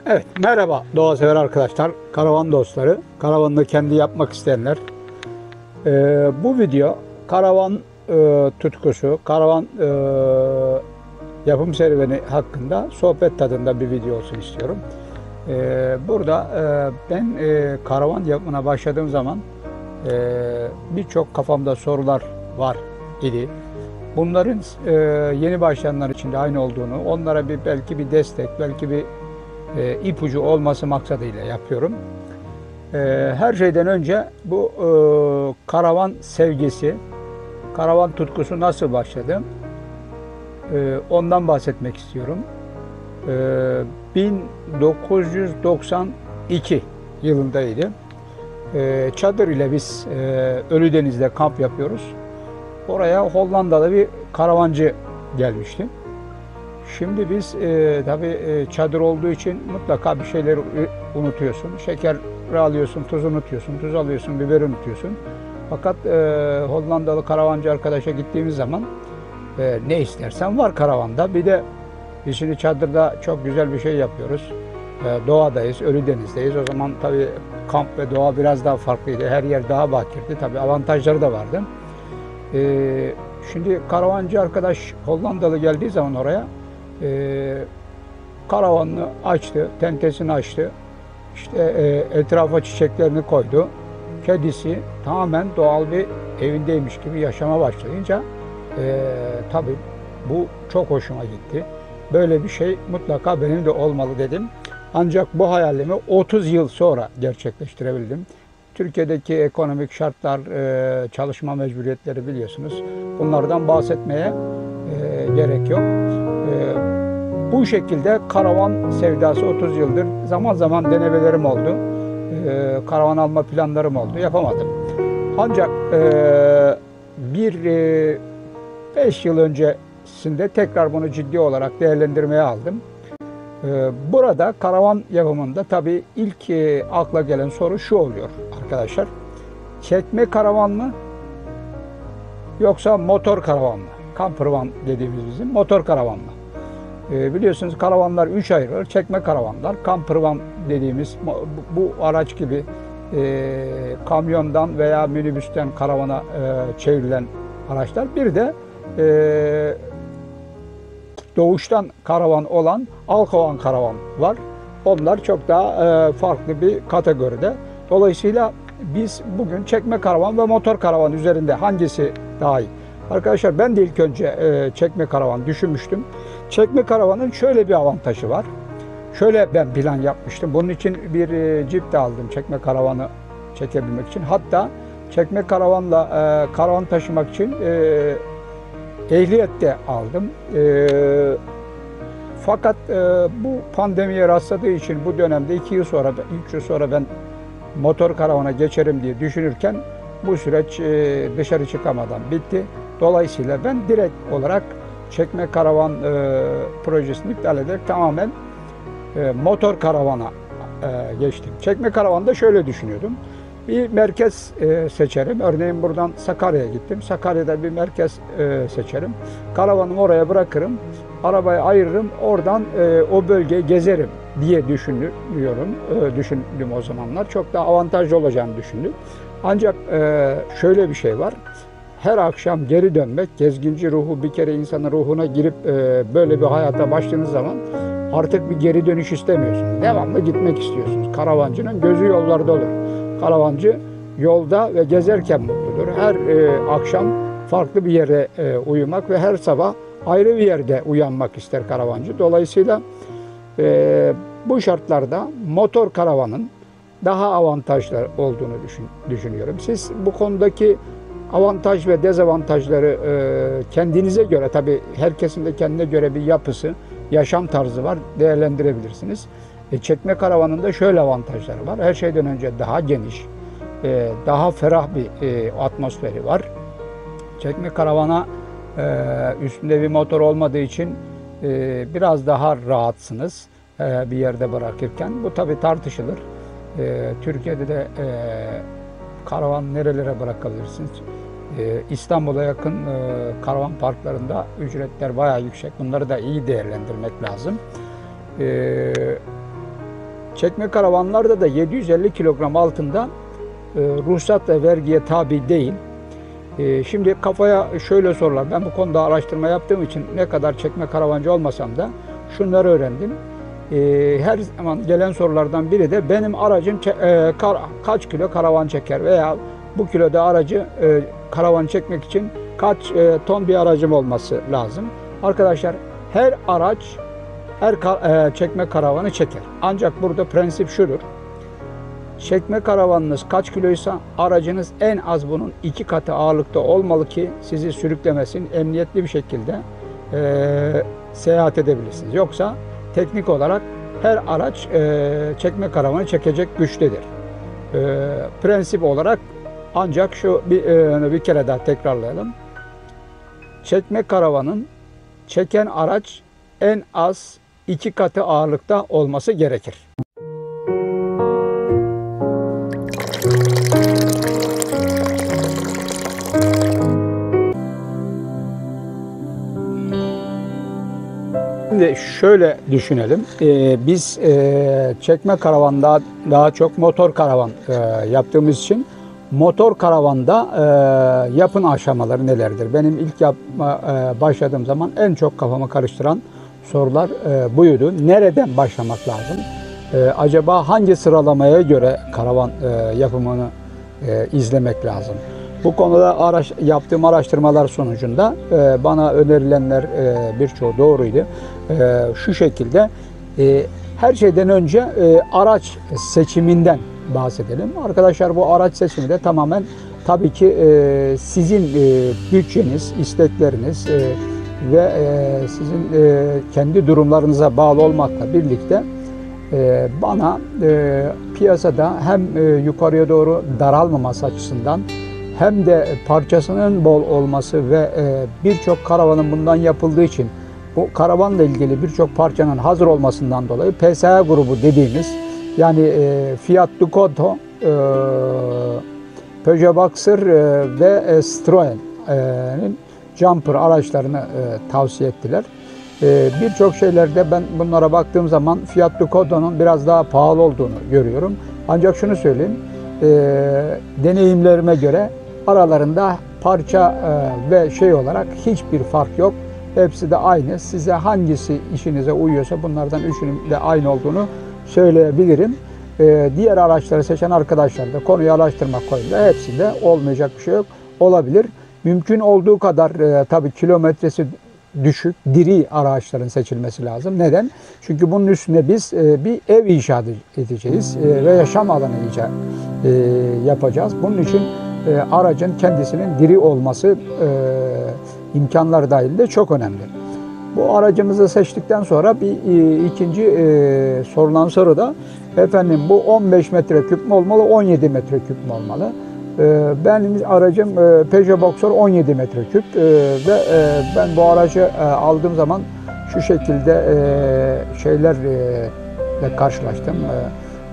Evet, merhaba doğa sever arkadaşlar, karavan dostları, karavanını kendi yapmak isteyenler. Bu video karavan tutkusu, karavan yapım serüveni hakkında sohbet tadında bir video olsun istiyorum. Burada ben karavan yapımına başladığım zaman birçok kafamda sorular var idi. Bunların yeni başlayanlar için de aynı olduğunu, onlara belki bir destek, belki bir ipucu olması maksadıyla yapıyorum. Her şeyden önce bu karavan sevgisi, karavan tutkusu nasıl başladı? Ondan bahsetmek istiyorum. 1992 yılındaydı. Çadır ile biz Ölüdeniz'de kamp yapıyoruz. Oraya Hollandalı bir karavancı gelmişti. Şimdi biz tabii çadır olduğu için mutlaka bir şeyleri unutuyorsun. Şeker alıyorsun, tuz unutuyorsun, tuz alıyorsun, biber unutuyorsun. Fakat Hollandalı karavancı arkadaşa gittiğimiz zaman ne istersen var karavanda. Bir de biz şimdi çadırda çok güzel bir şey yapıyoruz. Doğadayız, Ölüdeniz'deyiz. O zaman tabii kamp ve doğa biraz daha farklıydı. Her yer daha bakirdi. Tabii avantajları da vardı. Şimdi karavancı arkadaş Hollandalı geldiği zaman oraya karavanını açtı, tentesini açtı. İşte etrafa çiçeklerini koydu. Kedisi tamamen doğal bir evindeymiş gibi yaşama başlayınca tabii bu çok hoşuma gitti. Böyle bir şey mutlaka benim de olmalı dedim. Ancak bu hayalimi 30 yıl sonra gerçekleştirebildim. Türkiye'deki ekonomik şartlar, çalışma mecburiyetleri biliyorsunuz. Bunlardan bahsetmeye gerek yok. Bu şekilde karavan sevdası 30 yıldır zaman zaman denemelerim oldu. Karavan alma planlarım oldu. Yapamadım. Ancak bir 5 yıl öncesinde tekrar bunu ciddi olarak değerlendirmeye aldım. Burada karavan yapımında tabii ilk akla gelen soru şu oluyor arkadaşlar. Çekme karavan mı yoksa motor karavan mı? Campervan dediğimiz bizim motor karavan mı? Biliyorsunuz karavanlar 3 ayrılır. Çekme karavanlar, campervan dediğimiz bu araç gibi kamyondan veya minibüsten karavana çevrilen araçlar. Bir de doğuştan karavan olan Alkovan karavan var. Onlar çok daha farklı bir kategoride. Dolayısıyla biz bugün çekme karavan ve motor karavan üzerinde hangisi daha iyi? Arkadaşlar ben de ilk önce çekme karavan düşünmüştüm. Çekme karavanın şöyle bir avantajı var. Şöyle ben plan yapmıştım. Bunun için bir cip de aldım çekme karavanı çekebilmek için. Hatta çekme karavanla karavan taşımak için ehliyet de aldım. Fakat bu pandemiye rastladığı için bu dönemde 2 yıl sonra, 3 yıl sonra ben motor karavana geçerim diye düşünürken bu süreç dışarı çıkamadan bitti. Dolayısıyla ben direkt olarak çekme karavan projesini iptal ederek tamamen motor karavana geçtim. Çekme karavanda şöyle düşünüyordum. Bir merkez seçerim. Örneğin buradan Sakarya'ya gittim. Sakarya'da bir merkez seçerim. Karavanımı oraya bırakırım. Arabayı ayırırım. Oradan o bölgeyi gezerim diye düşündüm o zamanlar. Çok daha avantajlı olacağını düşündüm. Ancak şöyle bir şey var. Her akşam geri dönmek, gezginci ruhu bir kere insanın ruhuna girip böyle bir hayata başladığınız zaman artık bir geri dönüş istemiyorsunuz. Devamlı gitmek istiyorsunuz. Karavancının gözü yollarda olur. Karavancı yolda ve gezerken mutludur. Her akşam farklı bir yere uyumak ve her sabah ayrı bir yerde uyanmak ister karavancı. Dolayısıyla bu şartlarda motor karavanın daha avantajlı olduğunu düşünüyorum. Siz bu konudaki avantaj ve dezavantajları kendinize göre, tabii herkesin de kendine göre bir yapısı, yaşam tarzı var, değerlendirebilirsiniz. Çekme karavanında şöyle avantajları var. Her şeyden önce daha geniş, daha ferah bir atmosferi var. Çekme karavana üstünde bir motor olmadığı için biraz daha rahatsınız bir yerde bırakırken. Bu tabii tartışılır. Türkiye'de de karavan nerelere bırakabilirsiniz? İstanbul'a yakın karavan parklarında ücretler bayağı yüksek. Bunları da iyi değerlendirmek lazım. Çekme karavanlarda da 750 kilogram altında ruhsat ve vergiye tabi değil. Şimdi kafaya şöyle sorular. Ben bu konuda araştırma yaptığım için ne kadar çekme karavancı olmasam da şunları öğrendim. Her zaman gelen sorulardan biri de benim aracım kaç kilo karavan çeker veya bu kiloda aracı karavan çekmek için kaç ton bir aracım olması lazım. Arkadaşlar her araç çekme karavanı çeker. Ancak burada prensip şudur. Çekme karavanınız kaç kiloysa aracınız en az bunun 2 katı ağırlıkta olmalı ki sizi sürüklemesin, emniyetli bir şekilde seyahat edebilirsiniz. Yoksa teknik olarak her araç çekme karavanı çekecek güçtedir. Prensip olarak ancak şu bir kere daha tekrarlayalım. Çekme karavanın çeken araç en az 2 katı ağırlıkta olması gerekir. Şimdi şöyle düşünelim. Biz çekme karavanda daha çok motor karavan yaptığımız için motor karavanda yapım aşamaları nelerdir? Benim ilk başladığım zaman en çok kafamı karıştıran sorular buydu. Nereden başlamak lazım? Acaba hangi sıralamaya göre karavan yapımını izlemek lazım? Bu konuda yaptığım araştırmalar sonucunda bana önerilenler birçoğu doğruydu. Şu şekilde her şeyden önce araç seçiminden bahsedelim. Arkadaşlar bu araç seçimi de tamamen tabii ki sizin bütçeniz, istekleriniz ve sizin kendi durumlarınıza bağlı olmakla birlikte bana piyasada hem yukarıya doğru daralmaması açısından hem de parçasının bol olması ve birçok karavanın bundan yapıldığı için bu karavanla ilgili birçok parçanın hazır olmasından dolayı PSA grubu dediğimiz yani Fiat Ducato, Peugeot Boxer ve Citroen'in jumper araçlarını tavsiye ettiler. Birçok şeylerde ben bunlara baktığım zaman Fiat Ducato'nun biraz daha pahalı olduğunu görüyorum. Ancak şunu söyleyeyim, deneyimlerime göre aralarında parça ve şey olarak hiçbir fark yok. Hepsi de aynı. Size hangisi işinize uyuyorsa bunlardan üçünün de aynı olduğunu söyleyebilirim. Diğer araçları seçen arkadaşlar da konuyu araştırmak koyunda hepsinde olmayacak bir şey yok. Olabilir. Mümkün olduğu kadar tabii kilometresi düşük, diri araçların seçilmesi lazım. Neden? Çünkü bunun üstüne biz bir ev inşa edeceğiz ve yaşam alanı yapacağız. Bunun için aracın kendisinin diri olması imkanlar dahilinde çok önemli. Bu aracımızı seçtikten sonra bir ikinci sorulan soru da efendim bu 15 metreküp mü olmalı, 17 metreküp mü olmalı? Benim aracım Peugeot Boxer 17 metreküp ve ben bu aracı aldığım zaman şu şekilde şeylerle karşılaştım.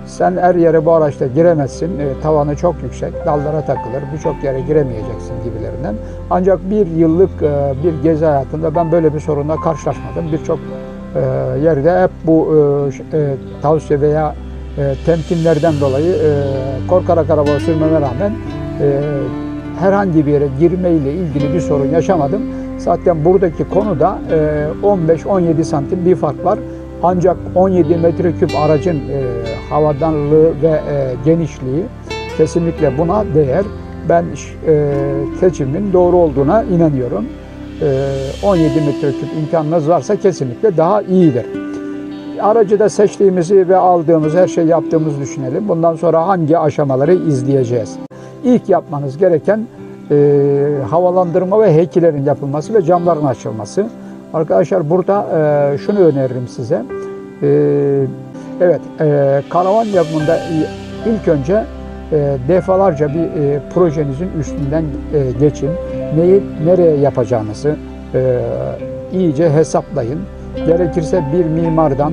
Sen her yere bu araçta giremezsin, tavanı çok yüksek, dallara takılır, birçok yere giremeyeceksin gibilerinden. Ancak bir yıllık bir gezi hayatında ben böyle bir sorunla karşılaşmadım. Birçok yerde hep bu tavsiye veya temkinlerden dolayı korkarak araba sürmeme rağmen herhangi bir yere girmeyle ilgili bir sorun yaşamadım. Zaten buradaki konuda 15-17 santim bir fark var. Ancak 17 metreküp aracın havadanlığı ve genişliği kesinlikle buna değer. Ben seçimin doğru olduğuna inanıyorum. 17 metreküp imkanınız varsa kesinlikle daha iyidir. Aracı da seçtiğimizi ve aldığımız her şey yaptığımızı düşünelim. Bundan sonra hangi aşamaları izleyeceğiz? İlk yapmanız gereken havalandırma ve heykilerin yapılması ve camların açılması. Arkadaşlar burada şunu öneririm size. Evet, karavan yapımında ilk önce defalarca bir projenizin üstünden geçin. Neyi nereye yapacağınızı iyice hesaplayın. Gerekirse bir mimardan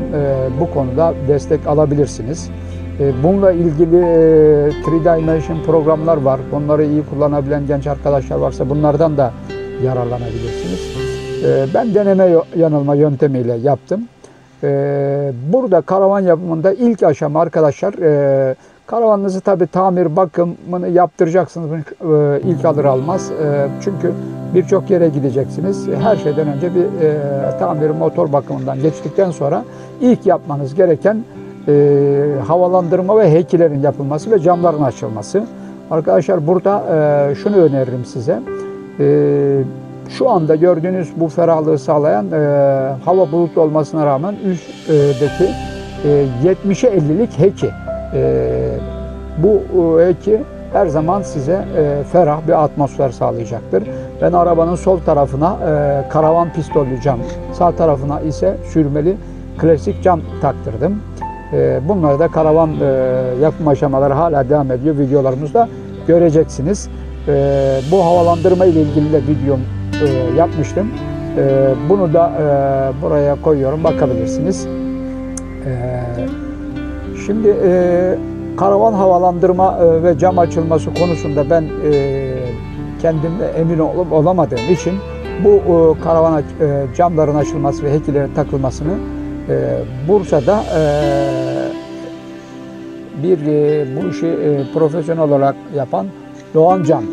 bu konuda destek alabilirsiniz. Bununla ilgili 3D programlar var. Bunları iyi kullanabilen genç arkadaşlar varsa bunlardan da yararlanabilirsiniz. Ben deneme yanılma yöntemiyle yaptım. Burada karavan yapımında ilk aşama arkadaşlar, karavanınızı tabi tamir bakımını yaptıracaksınız ilk alır almaz. Çünkü birçok yere gideceksiniz. Her şeyden önce bir tamir motor bakımından geçtikten sonra ilk yapmanız gereken havalandırma ve heykilerin yapılması ve camların açılması. Arkadaşlar burada şunu öneririm size. Şu anda gördüğünüz bu ferahlığı sağlayan hava bulutlu olmasına rağmen üstteki 70'e 50'lik heki. Bu heki her zaman size ferah bir atmosfer sağlayacaktır. Ben arabanın sol tarafına karavan pistollü cam, sağ tarafına ise sürmeli klasik cam taktırdım. Bunları da karavan yapım aşamaları hala devam ediyor. Videolarımızda göreceksiniz. Bu havalandırma ile ilgili de videom yapmıştım. Bunu da buraya koyuyorum. Bakabilirsiniz. Şimdi karavan havalandırma ve cam açılması konusunda ben kendimde emin olamadığım için bu karavan camların açılması ve hekilerin takılmasını Bursa'da bir bu işi profesyonel olarak yapan Doğan Cam,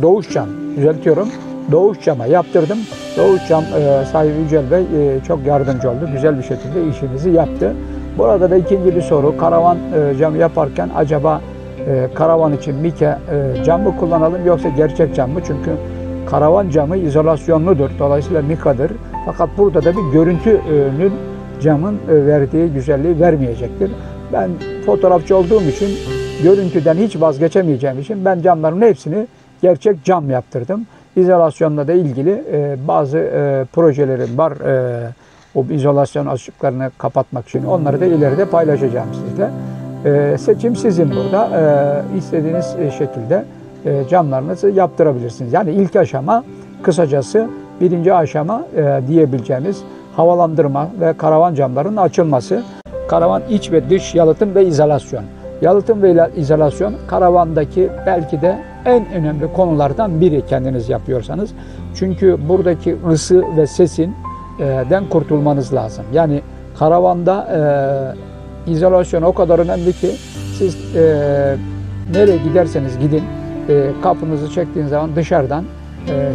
Doğuş Cam, düzeltiyorum, Doğuş Cam'a yaptırdım. Doğuş Cam sahibi Yücel Bey çok yardımcı oldu. Güzel bir şekilde işimizi yaptı. Burada da ikinci bir soru, karavan camı yaparken acaba karavan için Mike cam mı kullanalım yoksa gerçek cam mı? Çünkü karavan camı izolasyonludur, dolayısıyla Mika'dır. Fakat burada da bir görüntünün camın verdiği güzelliği vermeyecektir. Ben fotoğrafçı olduğum için, görüntüden hiç vazgeçemeyeceğim için ben camların hepsini gerçek cam yaptırdım. İzolasyonla da ilgili bazı projelerim var. O izolasyon açıklarını kapatmak için onları da ileride paylaşacağım sizle. Seçim sizin burada. İstediğiniz şekilde camlarınızı yaptırabilirsiniz. Yani ilk aşama, kısacası birinci aşama diyebileceğimiz havalandırma ve karavan camlarının açılması. Karavan iç ve dış yalıtım ve izolasyon. Yalıtım ve izolasyon karavandaki belki de en önemli konulardan biri kendiniz yapıyorsanız. Çünkü buradaki ısı ve sesin den kurtulmanız lazım. Yani karavanda izolasyon o kadar önemli ki siz nereye giderseniz gidin kapınızı çektiğiniz zaman dışarıdan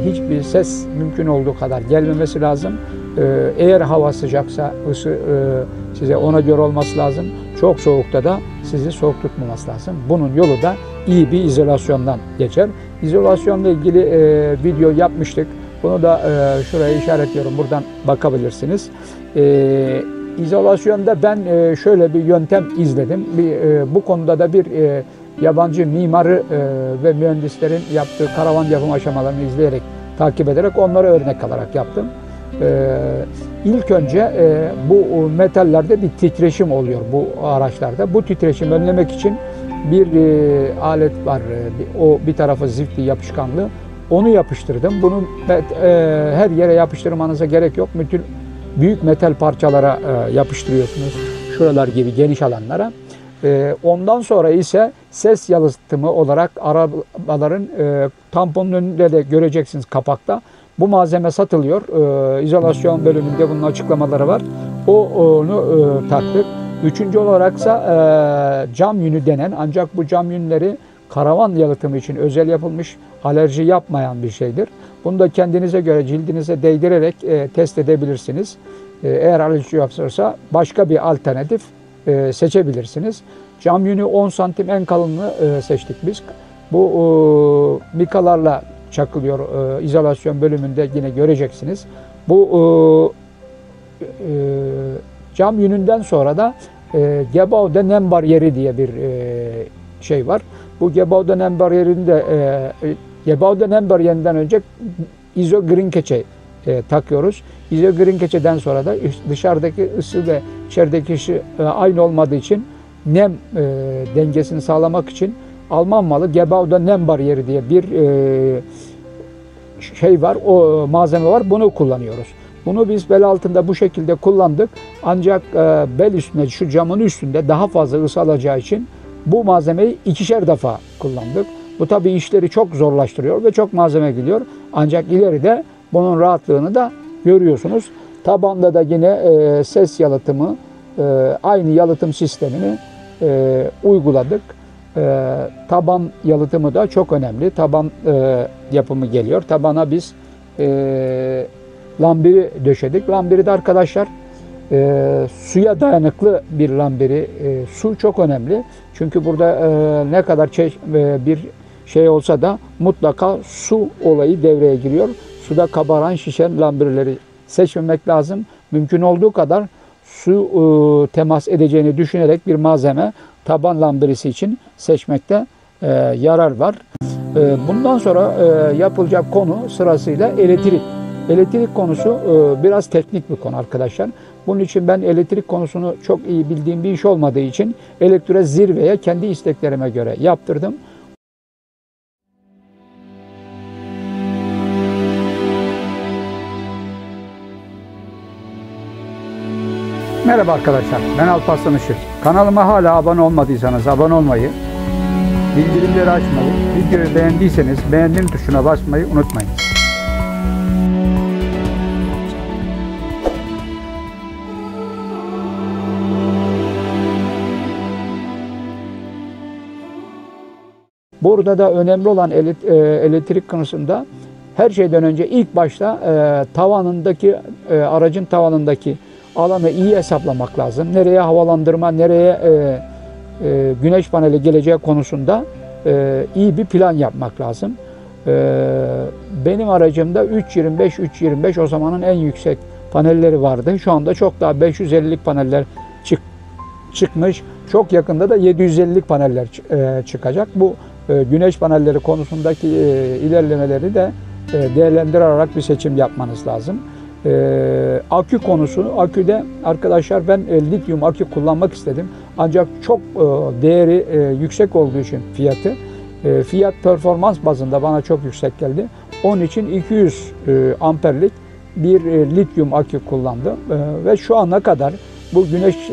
hiçbir ses mümkün olduğu kadar gelmemesi lazım. Eğer hava sıcaksa ısı size ona göre olması lazım. Çok soğukta da sizi soğuk tutmaması lazım. Bunun yolu da iyi bir izolasyondan geçer. İzolasyonla ilgili video yapmıştık. Bunu da şuraya işaretliyorum. Buradan bakabilirsiniz. İzolasyonda ben şöyle bir yöntem izledim. Bu konuda da bir yabancı mimarı ve mühendislerin yaptığı karavan yapım aşamalarını izleyerek, takip ederek onları örnek alarak yaptım. İlk önce bu metallerde bir titreşim oluyor bu araçlarda. Bu titreşimi önlemek için bir alet var. O bir tarafı ziftli, yapışkanlı. Onu yapıştırdım. Bunu her yere yapıştırmanıza gerek yok. Bütün büyük metal parçalara yapıştırıyorsunuz. Şuralar gibi geniş alanlara. Ondan sonra ise ses yalıtımı olarak arabaların tamponun önünde de göreceksiniz kapakta. Bu malzeme satılıyor. İzolasyon bölümünde bunun açıklamaları var. Onu taktık. Üçüncü olaraksa cam yünü denen, ancak bu cam yünleri karavan yalıtımı için özel yapılmış, alerji yapmayan bir şeydir. Bunu da kendinize göre cildinize değdirerek test edebilirsiniz. Eğer alerji yapıyorsa başka bir alternatif seçebilirsiniz. Cam yünü 10 santim en kalınlığı seçtik biz. Bu mikalarla çakılıyor. İzolasyon bölümünde yine göreceksiniz. Bu cam yününden sonra da Gebaude nem bariyeri diye bir şey var. Bu Gebaude nem bariyerinde Gebaude nem bariyerinden önce izogrin keçe takıyoruz. İzogrin keçeden sonra da dışarıdaki ısı ve içerideki ısı aynı olmadığı için nem dengesini sağlamak için Alman malı Gebaude nem bariyeri diye bir şey var, o malzeme var. Bunu kullanıyoruz. Bunu biz bel altında bu şekilde kullandık. Ancak bel üstünde, şu camın üstünde daha fazla ısı alacağı için bu malzemeyi 2'şer defa kullandık. Bu tabii işleri çok zorlaştırıyor ve çok malzeme gidiyor. Ancak ileride bunun rahatlığını da görüyorsunuz. Tabanda da yine ses yalıtımı, aynı yalıtım sistemini uyguladık. Taban yalıtımı da çok önemli. Taban yapımı geliyor. Tabana biz lambiri döşedik. Lambiri de arkadaşlar suya dayanıklı bir lambiri. Su çok önemli. Çünkü burada ne kadar bir şey olsa da mutlaka su olayı devreye giriyor. Suda kabaran, şişen lambirleri seçmemek lazım. Mümkün olduğu kadar su temas edeceğini düşünerek bir malzeme taban lambirisi için seçmekte yarar var. Bundan sonra yapılacak konu sırasıyla elektrik. Elektrik konusu biraz teknik bir konu arkadaşlar. Bunun için ben elektrik konusunu çok iyi bildiğim bir iş olmadığı için elektriğe zirveye kendi isteklerime göre yaptırdım. Merhaba arkadaşlar, ben Alparslan Işık. Kanalıma hala abone olmadıysanız abone olmayı, bildirimleri açmayı, videoyu beğendiyseniz beğendim tuşuna basmayı unutmayın. Burada da önemli olan elektrik konusunda her şeyden önce ilk başta aracın tavanındaki alanı iyi hesaplamak lazım. Nereye havalandırma, nereye güneş paneli geleceği konusunda iyi bir plan yapmak lazım. Benim aracımda 3.25 o zamanın en yüksek panelleri vardı. Şu anda çok daha 550'lik paneller çıkmış. Çok yakında da 750'lik paneller çıkacak. Bu güneş panelleri konusundaki ilerlemeleri de değerlendirerek bir seçim yapmanız lazım. Akü konusu, aküde arkadaşlar ben lityum akü kullanmak istedim. Ancak çok değeri yüksek olduğu için fiyat performans bazında bana çok yüksek geldi. Onun için 200 amperlik bir lityum akü kullandım. Ve şu ana kadar bu güneş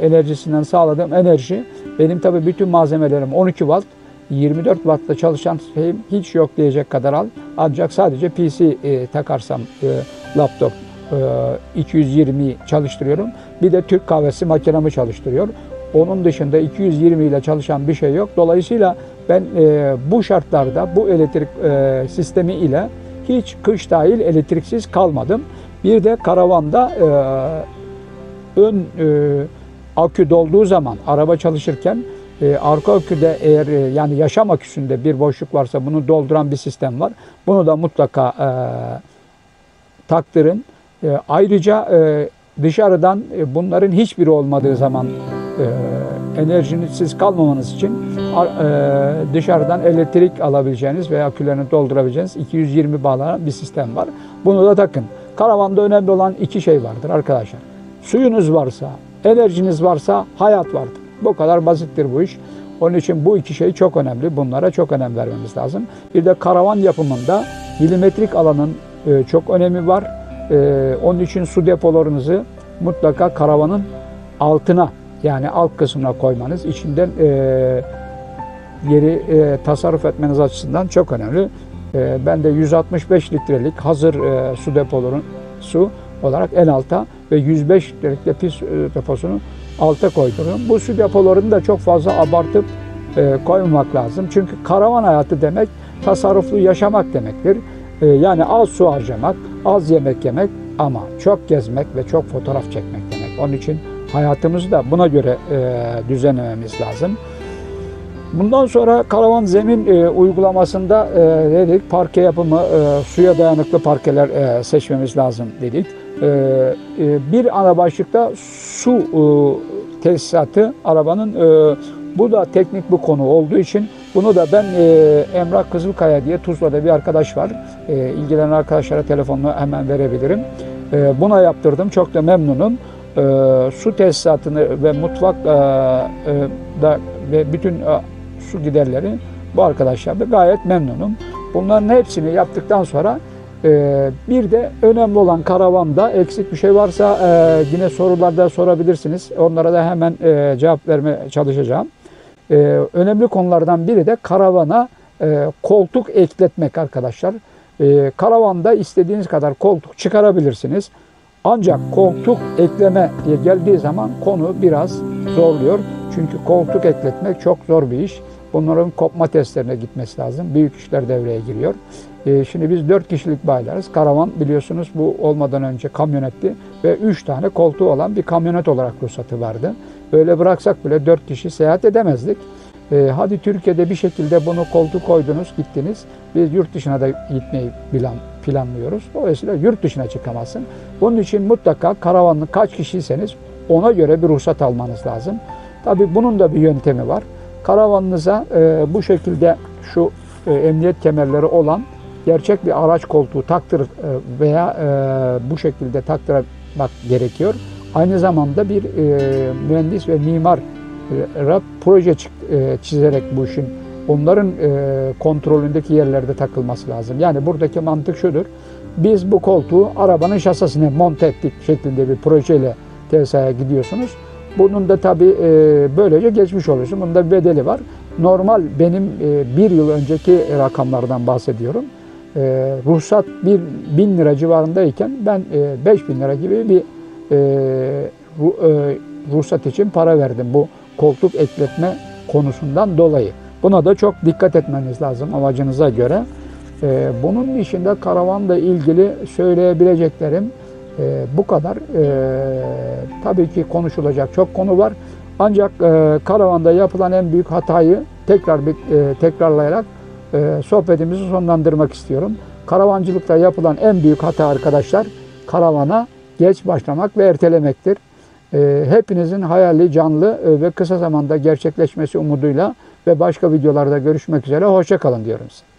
enerjisinden sağladığım enerji, benim tabi bütün malzemelerim 12 watt, 24 Watt'ta çalışan şeyim hiç yok diyecek kadar al. Ancak sadece PC takarsam laptop 220 çalıştırıyorum. Bir de Türk kahvesi makinamı çalıştırıyor. Onun dışında 220 ile çalışan bir şey yok. Dolayısıyla ben bu şartlarda bu elektrik sistemi ile hiç kış dahil elektriksiz kalmadım. Bir de karavanda ön akü dolduğu zaman araba çalışırken arka aküde eğer yani yaşam aküsünde bir boşluk varsa bunu dolduran bir sistem var. Bunu da mutlaka taktırın. Ayrıca dışarıdan bunların hiçbiri olmadığı zaman enerjisiz kalmamanız için dışarıdan elektrik alabileceğiniz veya akülerini doldurabileceğiniz 220 bağlanan bir sistem var. Bunu da takın. Karavanda önemli olan iki şey vardır arkadaşlar. Suyunuz varsa, enerjiniz varsa hayat vardır. Bu kadar basittir bu iş. Onun için bu iki şey çok önemli. Bunlara çok önem vermemiz lazım. Bir de karavan yapımında milimetrik alanın çok önemi var. Onun için su depolarınızı mutlaka karavanın altına, yani alt kısmına koymanız, içinden yeri tasarruf etmeniz açısından çok önemli. Ben de 165 litrelik hazır su deposu olarak en alta ve 105 litrelik de pis deposunu alta koyduruyorum. Bu su depolarını da çok fazla abartıp koymamak lazım. Çünkü karavan hayatı demek tasarruflu yaşamak demektir. Yani az su harcamak, az yemek yemek ama çok gezmek ve çok fotoğraf çekmek demek. Onun için hayatımızı da buna göre düzenlememiz lazım. Bundan sonra karavan zemin uygulamasında dedik parke yapımı, suya dayanıklı parkeler seçmemiz lazım dedik. Bir ana başlıkta su tesisatı arabanın, bu da teknik bir konu olduğu için bunu da ben Emrah Kızılkaya diye Tuzla'da bir arkadaş var. İlgilenen arkadaşlara telefonunu hemen verebilirim. Buna yaptırdım. Çok da memnunum. Su tesisatını ve mutfak da ve bütün su giderleri bu arkadaşlarla gayet memnunum. Bunların hepsini yaptıktan sonra bir de önemli olan karavanda eksik bir şey varsa yine sorularda sorabilirsiniz. Onlara da hemen cevap vermeye çalışacağım. Önemli konulardan biri de karavana koltuk ekletmek arkadaşlar. Karavanda istediğiniz kadar koltuk çıkarabilirsiniz. Ancak koltuk ekleme diye geldiği zaman konu biraz zorluyor. Çünkü koltuk ekletmek çok zor bir iş. Bunların kopma testlerine gitmesi lazım. Büyük işler devreye giriyor. Şimdi biz 4 kişilik baylarız. Karavan biliyorsunuz bu olmadan önce kamyonetti ve 3 tane koltuğu olan bir kamyonet olarak ruhsatı vardı. Öyle bıraksak bile 4 kişi seyahat edemezdik. Hadi Türkiye'de bir şekilde bunu koltuğu koydunuz, gittiniz. Biz yurt dışına da gitmeyi planlıyoruz. Dolayısıyla yurt dışına çıkamazsın. Bunun için mutlaka karavanlı kaç kişiyseniz ona göre bir ruhsat almanız lazım. Tabii bunun da bir yöntemi var. Karavanınıza bu şekilde şu emniyet kemerleri olan gerçek bir araç koltuğu taktır veya bu şekilde taktırmak gerekiyor. Aynı zamanda bir mühendis ve mimar proje çizerek bu işin onların kontrolündeki yerlerde takılması lazım. Yani buradaki mantık şudur. Biz bu koltuğu arabanın şasisine monte ettik şeklinde bir projeyle TSA'ya gidiyorsunuz. Bunun da tabii böylece geçmiş oluyorsun. Bunun da bir bedeli var. Normal benim bir yıl önceki rakamlardan bahsediyorum. Ruhsat 1.000 lira civarındayken ben 5.000 lira gibi bir ruhsat için para verdim bu koltuk ekletme konusundan dolayı. Buna da çok dikkat etmeniz lazım amacınıza göre. Bunun dışında karavanla ilgili söyleyebileceklerim bu kadar. Tabii ki konuşulacak çok konu var. Ancak karavanda yapılan en büyük hatayı tekrarlayarak sohbetimizi sonlandırmak istiyorum. Karavancılıkta yapılan en büyük hata arkadaşlar karavana geç başlamak ve ertelemektir. Hepinizin hayali canlı ve kısa zamanda gerçekleşmesi umuduyla ve başka videolarda görüşmek üzere. Hoşça kalın diyorum size.